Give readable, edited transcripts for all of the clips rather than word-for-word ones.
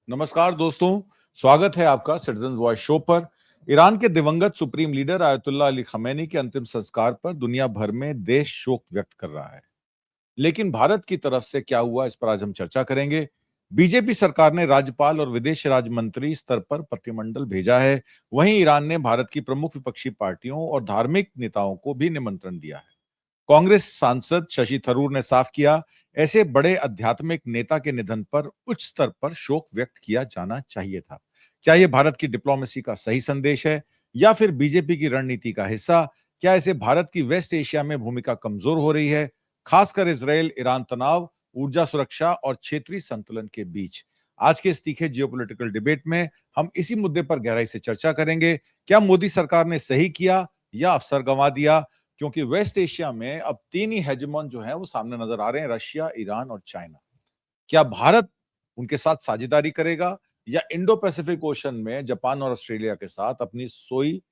नमस्कार दोस्तों, स्वागत है आपका सिटीजन वॉइस शो पर। ईरान के दिवंगत सुप्रीम लीडर आयतुल्लाह अली खमैनी के अंतिम संस्कार पर दुनिया भर में देश शोक व्यक्त कर रहा है। लेकिन भारत की तरफ से क्या हुआ, इस पर आज हम चर्चा करेंगे। बीजेपी सरकार ने राज्यपाल और विदेश राज्य मंत्री स्तर पर प्रतिनिधिमंडल भेजा है। वहीं ईरान ने भारत की प्रमुख विपक्षी पार्टियों और धार्मिक नेताओं को भी निमंत्रण दिया है। कांग्रेस सांसद शशि थरूर ने साफ किया, ऐसे बड़े आध्यात्मिक नेता के निधन पर उच्च स्तर पर शोक व्यक्त किया जाना चाहिए था। क्या यह भारत की डिप्लोमेसी का सही संदेश है या फिर बीजेपी की रणनीति का हिस्सा? क्या ऐसे भारत की वेस्ट एशिया में भूमिका कमजोर हो रही है, खासकर इजरायल ईरान तनाव, ऊर्जा सुरक्षा और क्षेत्रीय संतुलन के बीच? आज के इस तीखे जियोपॉलिटिकल डिबेट में हम इसी मुद्दे पर गहराई से चर्चा करेंगे। क्या मोदी सरकार ने सही किया या अवसर गंवा दिया? क्योंकि वेस्ट एशिया में अब तीन ही हेजेमॉन जो है वो सामने नजर आ रहे हैं, रशिया, ईरान और चाइना। क्या भारत उनके साथ साझेदारी करेगा या इंडो पैसिफिक ओशन में जापान और ऑस्ट्रेलिया के साथ अपनी सोई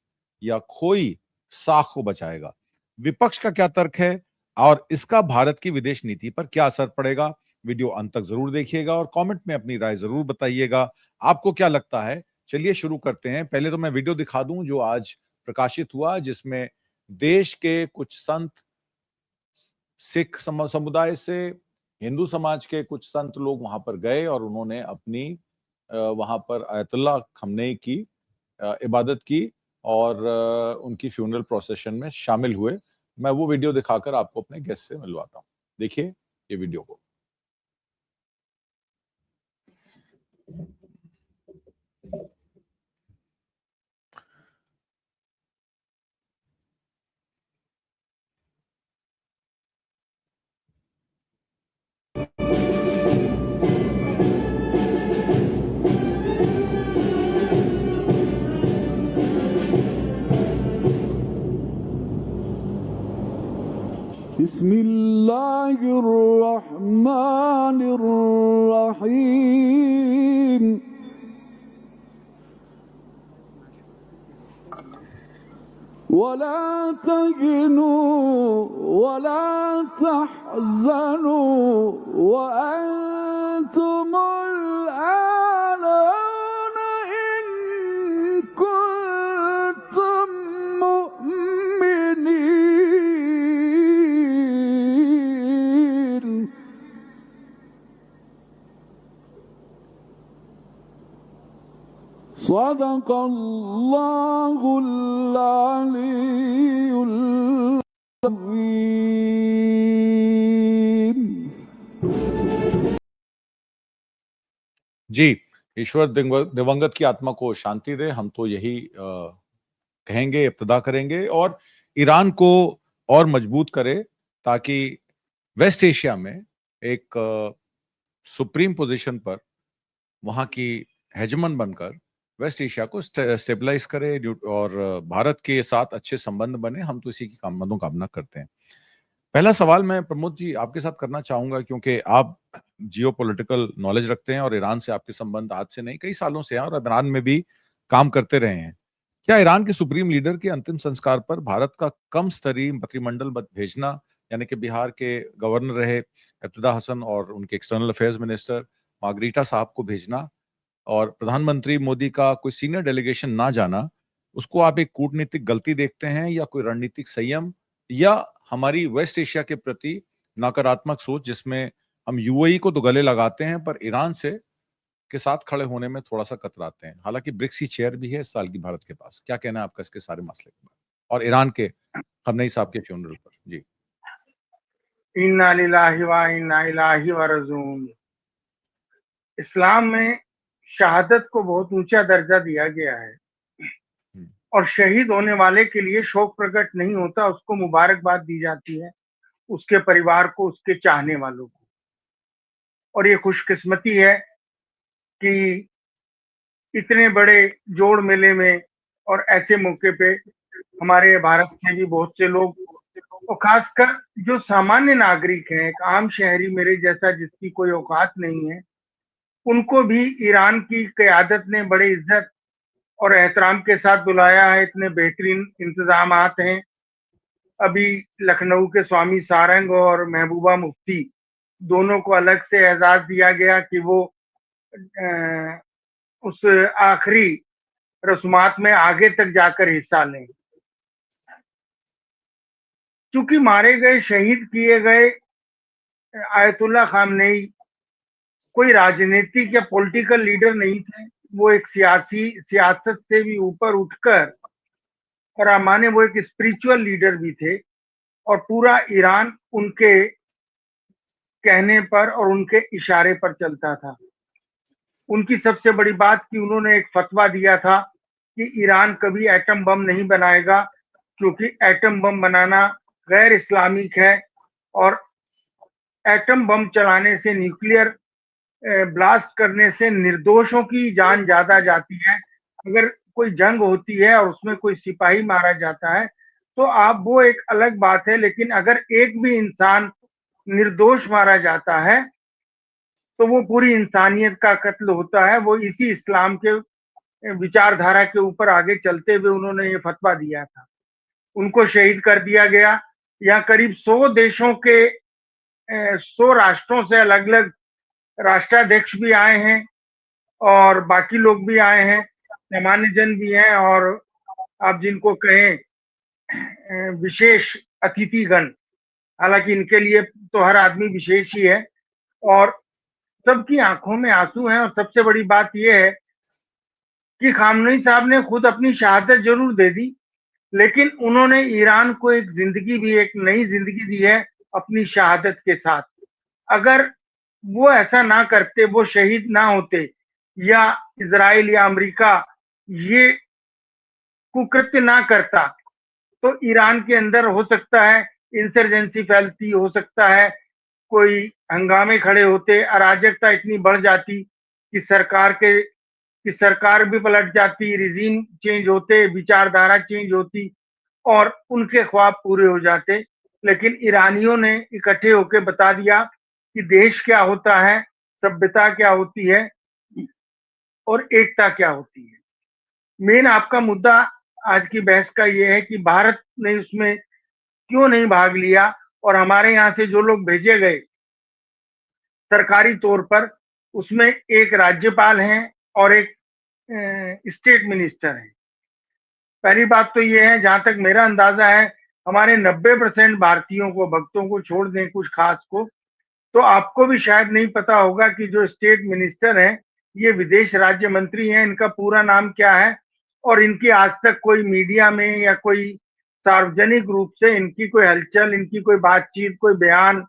या खोई साख को बचाएगा? विपक्ष का क्या तर्क है और इसका भारत की विदेश नीति पर क्या असर पड़ेगा? वीडियो अंत तक जरूर देखिएगा और कमेंट में अपनी राय जरूर बताइएगा। आपको क्या लगता है? चलिए शुरू करते हैं। पहले तो मैं वीडियो दिखा दूं जो आज प्रकाशित हुआ, जिसमें देश के कुछ संत, सिख समुदाय से हिंदू समाज के कुछ संत लोग वहां पर गए और उन्होंने अपनी वहां पर आयतुल्लाह खमनेई की इबादत की और उनकी फ्यूनरल प्रोसेशन में शामिल हुए। मैं वो वीडियो दिखाकर आपको अपने गेस्ट से मिलवाता हूँ। देखिए ये वीडियो को। बिस्मिल्लाहिर्रहमानिर्रहीम। वला तहिनु वला तहज़नु वअंतुमुल आलौना इन कुंतुम मुमिनीन। सदक़ल्लाहुल अलीयुल अज़ीम। जी, ईश्वर दिवंगत की आत्मा को शांति दे, हम तो यही कहेंगे, इब्तिदा करेंगे और ईरान को और मजबूत करे ताकि वेस्ट एशिया में एक सुप्रीम पोजीशन पर वहां की हेजमन बनकर वेस्ट एशिया को स्टेबलाइज करे और भारत के साथ अच्छे संबंध बने। हम तो इसी की मनोकामना करते हैं। पहला सवाल मैं प्रमोद जी आपके साथ करना चाहूंगा, क्योंकि आप जियोपॉलिटिकल नॉलेज रखते हैं और ईरान से आपके संबंध आज से नहीं कई सालों से हैं और ईरान में भी काम करते रहे हैं। क्या ईरान के सुप्रीम लीडर के अंतिम संस्कार पर भारत का कम स्तरीय मंत्रिमंडल भेजना, यानी कि बिहार के गवर्नर रहे इब्तिदा हसन और उनके एक्सटर्नल अफेयर्स मिनिस्टर मार्गरीटा साहब को भेजना और प्रधानमंत्री मोदी का कोई सीनियर डेलीगेशन ना जाना, उसको आप एक कूटनीतिक गलती देखते हैं या कोई रणनीतिक संयम, या हमारी वेस्ट एशिया के प्रति नकारात्मक सोच जिसमें हम यूएई को तो गले लगाते हैं पर ईरान से के साथ खड़े होने में थोड़ा सा कतराते हैं? हालांकि ब्रिक्स की चेयर भी है इस साल की भारत के पास। क्या कहना है आपका इसके सारे मसले के बारे और ईरान के खमनेई साहब के फ्यूनरल पर? जी। इन्ना लिल्लाहि व इन्ना इलैहि राजिऊन। इस्लाम में शहादत को बहुत ऊंचा दर्जा दिया गया है और शहीद होने वाले के लिए शोक प्रकट नहीं होता, उसको मुबारकबाद दी जाती है, उसके परिवार को, उसके चाहने वालों को। और ये खुशकिस्मती है कि इतने बड़े जोड़ मेले में और ऐसे मौके पे हमारे भारत से भी बहुत से लोग, और खासकर जो सामान्य नागरिक हैं, एक आम शहरी मेरे जैसा जिसकी कोई औकात नहीं है, उनको भी ईरान की क़यादत ने बड़े इज्जत और एहतराम के साथ बुलाया है। इतने बेहतरीन इंतजामात हैं। अभी लखनऊ के स्वामी सारंग और महबूबा मुफ्ती दोनों को अलग से एजाज दिया गया कि वो उस आखिरी रस्मात में आगे तक जाकर हिस्सा लें। चूंकि मारे गए, शहीद किए गए आयतुल्ला खामनेई कोई राजनीतिक या पॉलिटिकल लीडर नहीं थे, वो एक सियासत से भी ऊपर उठकर, और आप माने वो एक स्पिरिचुअल लीडर भी थे, और पूरा ईरान उनके कहने पर और उनके इशारे पर चलता था। उनकी सबसे बड़ी बात कि उन्होंने एक फतवा दिया था कि ईरान कभी एटम बम नहीं बनाएगा, क्योंकि एटम बम बनाना गैर इस्लामिक है, और एटम बम चलाने से, न्यूक्लियर ब्लास्ट करने से निर्दोषों की जान ज्यादा जाती है। अगर कोई जंग होती है और उसमें कोई सिपाही मारा जाता है तो आप वो एक अलग बात है, लेकिन अगर एक भी इंसान निर्दोष मारा जाता है तो वो पूरी इंसानियत का कत्ल होता है। वो इसी इस्लाम के विचारधारा के ऊपर आगे चलते हुए उन्होंने ये फतवा दिया था। उनको शहीद कर दिया गया। यहाँ करीब 100 देशों के 100 राष्ट्रों से अलग अलग राष्ट्राध्यक्ष भी आए हैं और बाकी लोग भी आए हैं, सामान्य जन भी हैं, और आप जिनको कहें विशेष अतिथिगण, हालांकि इनके लिए तो हर आदमी विशेष ही है, और सबकी आंखों में आंसू हैं। और सबसे बड़ी बात यह है कि खामनेई साहब ने खुद अपनी शहादत जरूर दे दी, लेकिन उन्होंने ईरान को एक जिंदगी भी, एक नई जिंदगी दी है अपनी शहादत के साथ। अगर वो ऐसा ना करते, वो शहीद ना होते, या इजराइल या अमेरिका ये कुकृत्य ना करता, तो ईरान के अंदर हो सकता है इंसर्जेंसी फैलती, हो सकता है कोई हंगामे खड़े होते, अराजकता इतनी बढ़ जाती कि सरकार भी पलट जाती, रिजीम चेंज होते, विचारधारा चेंज होती और उनके ख्वाब पूरे हो जाते। लेकिन ईरानियों ने इकट्ठे होकर बता दिया कि देश क्या होता है, सभ्यता क्या होती है और एकता क्या होती है। मेन आपका मुद्दा आज की बहस का ये है कि भारत ने उसमें क्यों नहीं भाग लिया, और हमारे यहाँ से जो लोग भेजे गए सरकारी तौर पर, उसमें एक राज्यपाल हैं और एक स्टेट मिनिस्टर हैं। पहली बात तो ये है, जहां तक मेरा अंदाजा है, हमारे 90% भारतीयों को, भक्तों को छोड़ दें कुछ खास को, तो आपको भी शायद नहीं पता होगा कि जो स्टेट मिनिस्टर हैं ये विदेश राज्य मंत्री हैं। इनका पूरा नाम क्या है, और इनकी आज तक कोई मीडिया में या कोई सार्वजनिक रूप से इनकी कोई हलचल, इनकी कोई बातचीत, कोई बयान,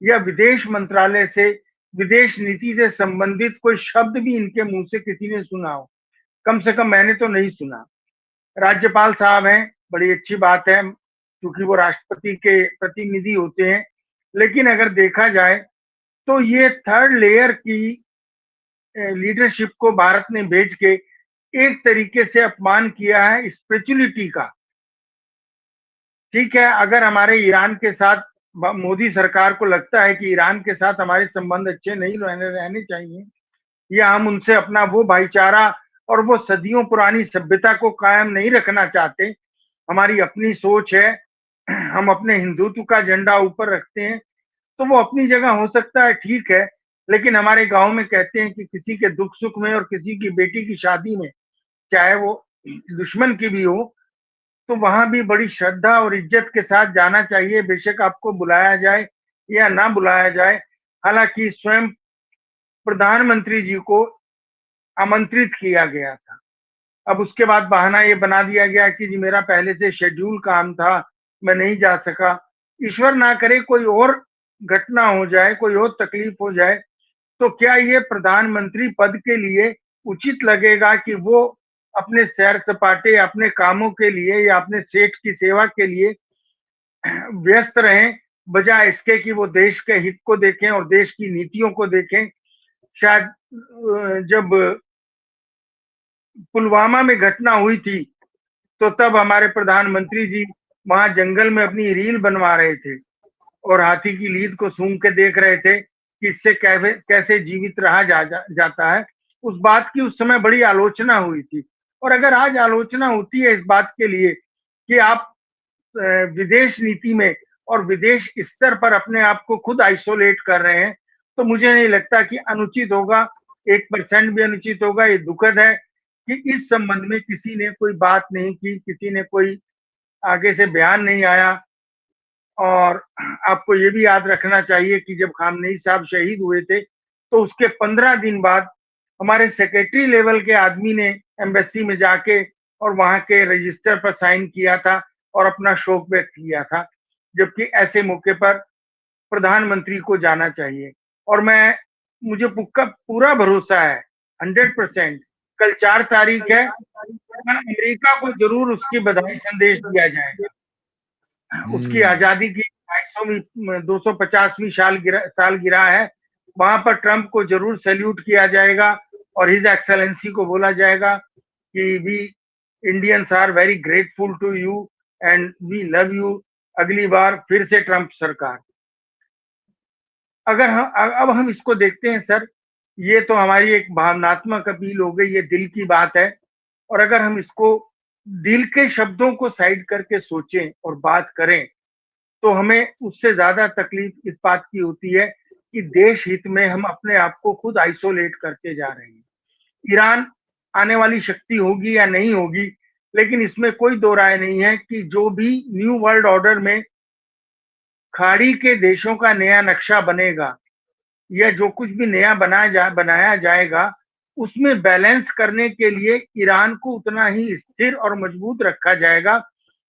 या विदेश मंत्रालय से, विदेश नीति से संबंधित कोई शब्द भी इनके मुंह से किसी ने सुना हो? कम से कम मैंने तो नहीं सुना। राज्यपाल साहब हैं, बड़ी अच्छी बात है, क्योंकि वो राष्ट्रपति के प्रतिनिधि होते हैं। लेकिन अगर देखा जाए तो ये थर्ड लेयर की लीडरशिप को भारत ने भेज के एक तरीके से अपमान किया है स्पिरिचुअलिटी का। ठीक है, अगर हमारे ईरान के साथ, मोदी सरकार को लगता है कि ईरान के साथ हमारे संबंध अच्छे नहीं रहने चाहिए, या हम उनसे अपना वो भाईचारा और वो सदियों पुरानी सभ्यता को कायम नहीं रखना चाहते, हमारी अपनी सोच है, हम अपने हिंदुत्व का झंडा ऊपर रखते हैं, तो वो अपनी जगह हो सकता है, ठीक है। लेकिन हमारे गांव में कहते हैं कि किसी के दुख सुख में और किसी की बेटी की शादी में, चाहे वो दुश्मन की भी हो, तो वहां भी बड़ी श्रद्धा और इज्जत के साथ जाना चाहिए, बेशक आपको बुलाया जाए या ना बुलाया जाए। हालांकि स्वयं प्रधानमंत्री जी को आमंत्रित किया गया था। अब उसके बाद बहाना ये बना दिया गया कि जी मेरा पहले से शेड्यूल काम था, मैं नहीं जा सका। ईश्वर ना करे कोई और घटना हो जाए, कोई और तकलीफ हो जाए, तो क्या ये प्रधानमंत्री पद के लिए उचित लगेगा कि वो अपने सैर सपाटे, अपने कामों के लिए या अपने सेठ की सेवा के लिए व्यस्त रहें, बजाय इसके कि वो देश के हित को देखें और देश की नीतियों को देखें। शायद जब पुलवामा में घटना हुई थी तो तब हमारे प्रधानमंत्री जी वहां जंगल में अपनी रील बनवा रहे थे और हाथी की लीद को सूंघ के देख रहे थे कि इससे कैसे जीवित रहा जाता है। उस बात की उस समय बड़ी आलोचना हुई थी। और अगर आज आलोचना होती है इस बात के लिए कि आप विदेश नीति में और विदेश स्तर पर अपने आप को खुद आइसोलेट कर रहे हैं, तो मुझे नहीं लगता कि अनुचित होगा 1% भी अनुचित होगा। ये दुखद है कि इस संबंध में किसी ने कोई बात नहीं की, किसी ने कोई आगे से बयान नहीं आया। और आपको ये भी याद रखना चाहिए कि जब खामनेई साहब शहीद हुए थे तो उसके 15 दिन बाद हमारे सेक्रेटरी लेवल के आदमी ने एम्बेसी में जाके और वहां के रजिस्टर पर साइन किया था और अपना शोक व्यक्त किया था, जबकि ऐसे मौके पर प्रधानमंत्री को जाना चाहिए। और मुझे पूरा भरोसा है 100%, कल 4 तारीख है, अमेरिका को जरूर उसकी बधाई संदेश दिया जाएगा। उसकी आजादी की 250वीं सालगिरह है, वहां पर ट्रंप को जरूर सैल्यूट किया जाएगा और हिज एक्सेलेंसी को बोला जाएगा कि we Indians are very grateful to you and we love you. अगली बार फिर से ट्रंप सरकार। अगर अब हम इसको देखते हैं सर, ये तो हमारी एक भावनात्मक अपील हो गई, ये दिल की बात है। और अगर हम इसको दिल के शब्दों को साइड करके सोचें और बात करें तो हमें उससे ज्यादा तकलीफ इस बात की होती है कि देश हित में हम अपने आप को खुद आइसोलेट करते जा रहे हैं। ईरान आने वाली शक्ति होगी या नहीं होगी, लेकिन इसमें कोई दो राय नहीं है कि जो भी न्यू वर्ल्ड ऑर्डर में खाड़ी के देशों का नया नक्शा बनेगा या जो कुछ भी नया बनाया जाएगा, उसमें बैलेंस करने के लिए ईरान को उतना ही स्थिर और मजबूत रखा जाएगा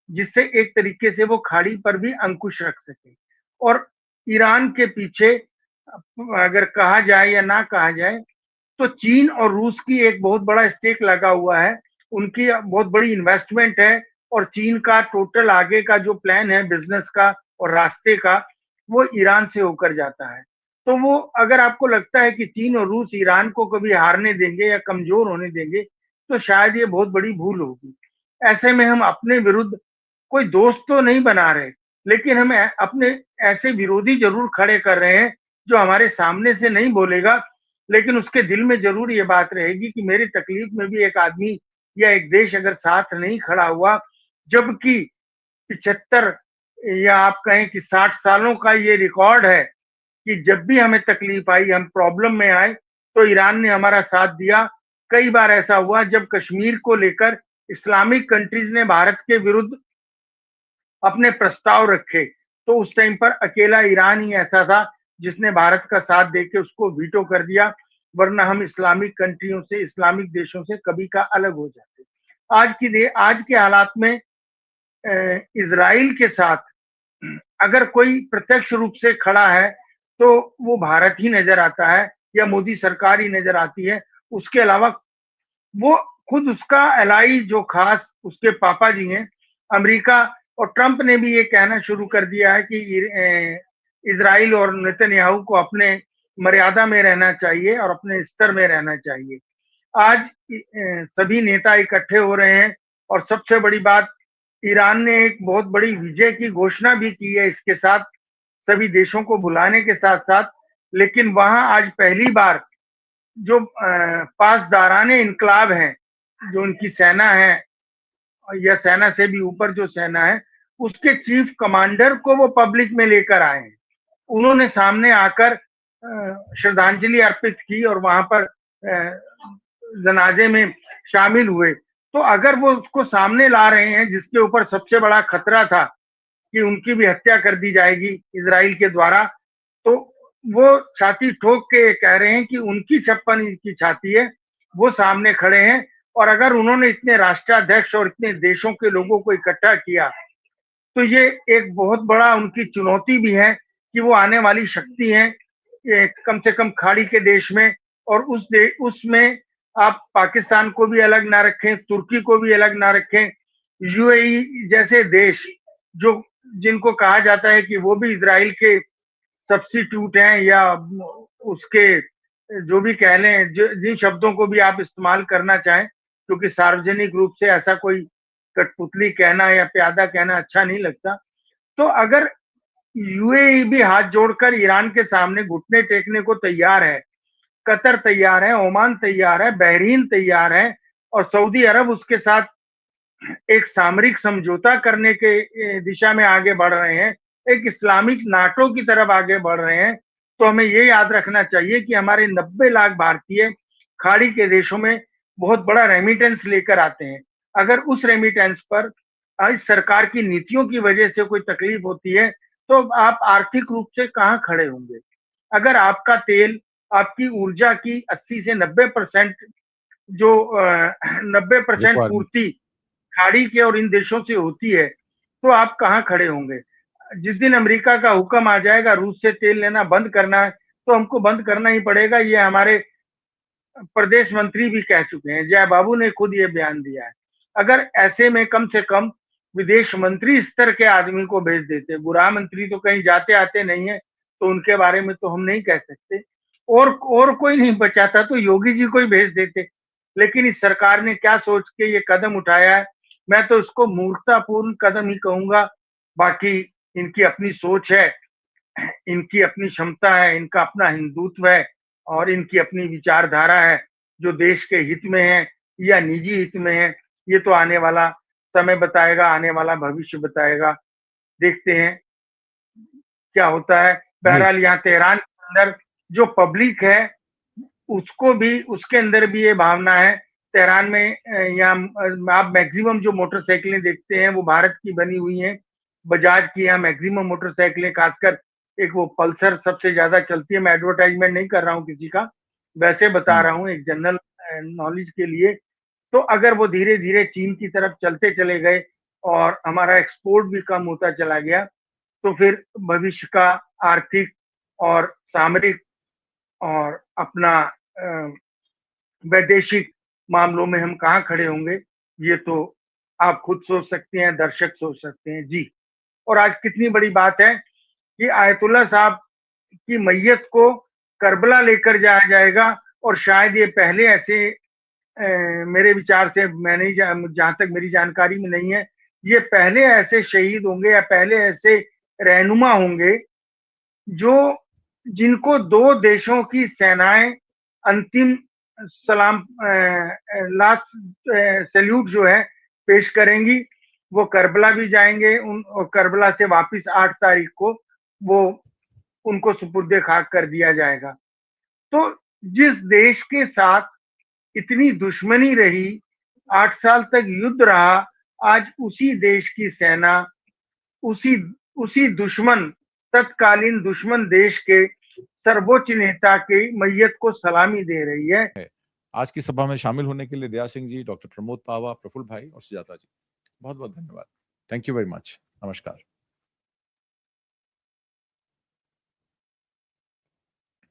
जिससे एक तरीके से वो खाड़ी पर भी अंकुश रख सके। और ईरान के पीछे अगर कहा जाए या ना कहा जाए तो चीन और रूस की एक बहुत बड़ा स्टेक लगा हुआ है, उनकी बहुत बड़ी इन्वेस्टमेंट है और चीन का टोटल आगे का जो प्लान है बिजनेस का और रास्ते का, वो ईरान से होकर जाता है। तो वो अगर आपको लगता है कि चीन और रूस ईरान को कभी हारने देंगे या कमजोर होने देंगे तो शायद ये बहुत बड़ी भूल होगी। ऐसे में हम अपने विरुद्ध कोई दोस्त तो नहीं बना रहे, लेकिन हम अपने ऐसे विरोधी जरूर खड़े कर रहे हैं जो हमारे सामने से नहीं बोलेगा, लेकिन उसके दिल में जरूर ये बात रहेगी कि मेरी तकलीफ में भी एक आदमी या एक देश अगर साथ नहीं खड़ा हुआ, जबकि 75 या आप कहें कि 60 सालों का ये रिकॉर्ड है कि जब भी हमें तकलीफ आई, हम प्रॉब्लम में आए, तो ईरान ने हमारा साथ दिया। कई बार ऐसा हुआ जब कश्मीर को लेकर इस्लामिक कंट्रीज ने भारत के विरुद्ध अपने प्रस्ताव रखे, तो उस टाइम पर अकेला ईरान ही ऐसा था जिसने भारत का साथ देके उसको वीटो कर दिया, वरना हम इस्लामिक कंट्रियों से, इस्लामिक देशों से कभी का अलग हो जाते। आज के हालात में इजराइल के साथ अगर कोई प्रत्यक्ष रूप से खड़ा है तो वो भारत ही नजर आता है या मोदी सरकार ही नजर आती है। उसके अलावा वो खुद उसका एलाई जो खास उसके पापा जी हैं अमेरिका, और ट्रंप ने भी ये कहना शुरू कर दिया है कि इजराइल और नेतन्याहू को अपने मर्यादा में रहना चाहिए और अपने स्तर में रहना चाहिए। आज सभी नेता इकट्ठे हो रहे हैं और सबसे बड़ी बात, ईरान ने एक बहुत बड़ी विजय की घोषणा भी की है इसके साथ, सभी देशों को बुलाने के साथ साथ। लेकिन वहां आज पहली बार जो पासदाराने इनकलाब है, जो उनकी सेना है या सेना से भी ऊपर जो सेना है, उसके चीफ कमांडर को वो पब्लिक में लेकर आए हैं। उन्होंने सामने आकर श्रद्धांजलि अर्पित की और वहां पर जनाजे में शामिल हुए। तो अगर वो उसको सामने ला रहे हैं जिसके ऊपर सबसे बड़ा खतरा था कि उनकी भी हत्या कर दी जाएगी इजराइल के द्वारा, तो वो छाती ठोक के कह रहे हैं कि उनकी 56 इंच की छाती है, वो सामने खड़े हैं। और अगर उन्होंने इतने राष्ट्राध्यक्ष और इतने देशों के लोगों को इकट्ठा किया तो ये एक बहुत बड़ा उनकी चुनौती भी है कि वो आने वाली शक्ति है कम से कम खाड़ी के देश में। और उसमें आप पाकिस्तान को भी अलग ना रखें, तुर्की को भी अलग ना रखें, यूएई जैसे देश जो जिनको कहा जाता है कि वो भी इजराइल के सब्स्टिट्यूट हैं या उसके जो भी कह लें, जिन शब्दों को भी आप इस्तेमाल करना चाहें, क्योंकि सार्वजनिक रूप से ऐसा कोई कठपुतली कहना या प्यादा कहना अच्छा नहीं लगता। तो अगर यूएई भी हाथ जोड़कर ईरान के सामने घुटने टेकने को तैयार है, कतर तैयार है, ओमान तैयार है, बहरीन तैयार है और सऊदी अरब उसके साथ एक सामरिक समझौता करने के दिशा में आगे बढ़ रहे हैं, एक इस्लामिक नाटो की तरफ आगे बढ़ रहे हैं, तो हमें ये याद रखना चाहिए कि हमारे 90 लाख भारतीय खाड़ी के देशों में बहुत बड़ा रेमिटेंस लेकर आते हैं। अगर उस रेमिटेंस पर इस सरकार की नीतियों की वजह से कोई तकलीफ होती है तो आप आर्थिक रूप से कहाँ खड़े होंगे? अगर आपका तेल, आपकी ऊर्जा की 80 से 90% जो 90% रिक्वायरमेंट पूर्ति खाड़ी के और इन देशों से होती है, तो आप कहाँ खड़े होंगे? जिस दिन अमेरिका का हुक्म आ जाएगा रूस से तेल लेना बंद करना है, तो हमको बंद करना ही पड़ेगा। ये हमारे प्रदेश मंत्री भी कह चुके हैं, जय बाबू ने खुद ये बयान दिया है। अगर ऐसे में कम से कम विदेश मंत्री स्तर के आदमी को भेज देते, गृह मंत्री तो कहीं जाते आते नहीं है, तो उनके बारे में तो हम नहीं कह सकते, और कोई नहीं बचा था तो योगी जी को ही भेज देते। लेकिन इस सरकार ने क्या सोच के ये कदम उठाया है, मैं तो इसको मूर्खतापूर्ण कदम ही कहूंगा। बाकी इनकी अपनी सोच है, इनकी अपनी क्षमता है, इनका अपना हिंदुत्व है और इनकी अपनी विचारधारा है, जो देश के हित में है या निजी हित में है, ये तो आने वाला समय बताएगा, आने वाला भविष्य बताएगा। देखते हैं क्या होता है। बहरहाल यहाँ तेहरान के अंदर जो पब्लिक है उसको भी, उसके अंदर भी ये भावना है। तेहरान में यहाँ आप मैक्सिमम जो मोटरसाइकिलें देखते हैं वो भारत की बनी हुई हैं। बजाज की यहाँ मैक्सिमम मोटरसाइकिलें, खासकर एक वो पल्सर सबसे ज्यादा चलती है। मैं एडवर्टाइजमेंट नहीं कर रहा हूँ किसी का, वैसे बता रहा हूँ एक जनरल नॉलेज के लिए। तो अगर वो धीरे धीरे चीन की तरफ चलते चले गए और हमारा एक्सपोर्ट भी कम होता चला गया, तो फिर भविष्य का आर्थिक और सामरिक और अपना वैदेशिक मामलों में हम कहाँ खड़े होंगे, ये तो आप खुद सोच सकते हैं, दर्शक सोच सकते हैं जी। और आज कितनी बड़ी बात है कि आयतुल्ला साहब की मैयत को करबला लेकर जाया जाएगा और शायद ये पहले ऐसे मेरे विचार से, मैंने जहां तक मेरी जानकारी में नहीं है, ये पहले ऐसे शहीद होंगे या पहले ऐसे रहनुमा होंगे जो, जिनको दो देशों की सेनाएं अंतिम सलाम, लास्ट सैल्यूट जो है पेश करेंगी। वो करबला भी जाएंगे, और करबला से वापस 8 तारीख को वो उनको सुपुर्दे खाक कर दिया जाएगा। तो जिस देश के साथ इतनी दुश्मनी रही, 8 साल तक युद्ध रहा, आज उसी देश की सेना उसी दुश्मन, तत्कालीन दुश्मन देश के सर्वोच्च नेता के मैयत को सलामी दे रही है। आज की सभा में शामिल होने के लिए दया सिंह जी, डॉक्टर प्रमोद पावा, प्रफुल्ल भाई और सुजाता जी, बहुत बहुत धन्यवाद। Thank you very much. नमस्कार।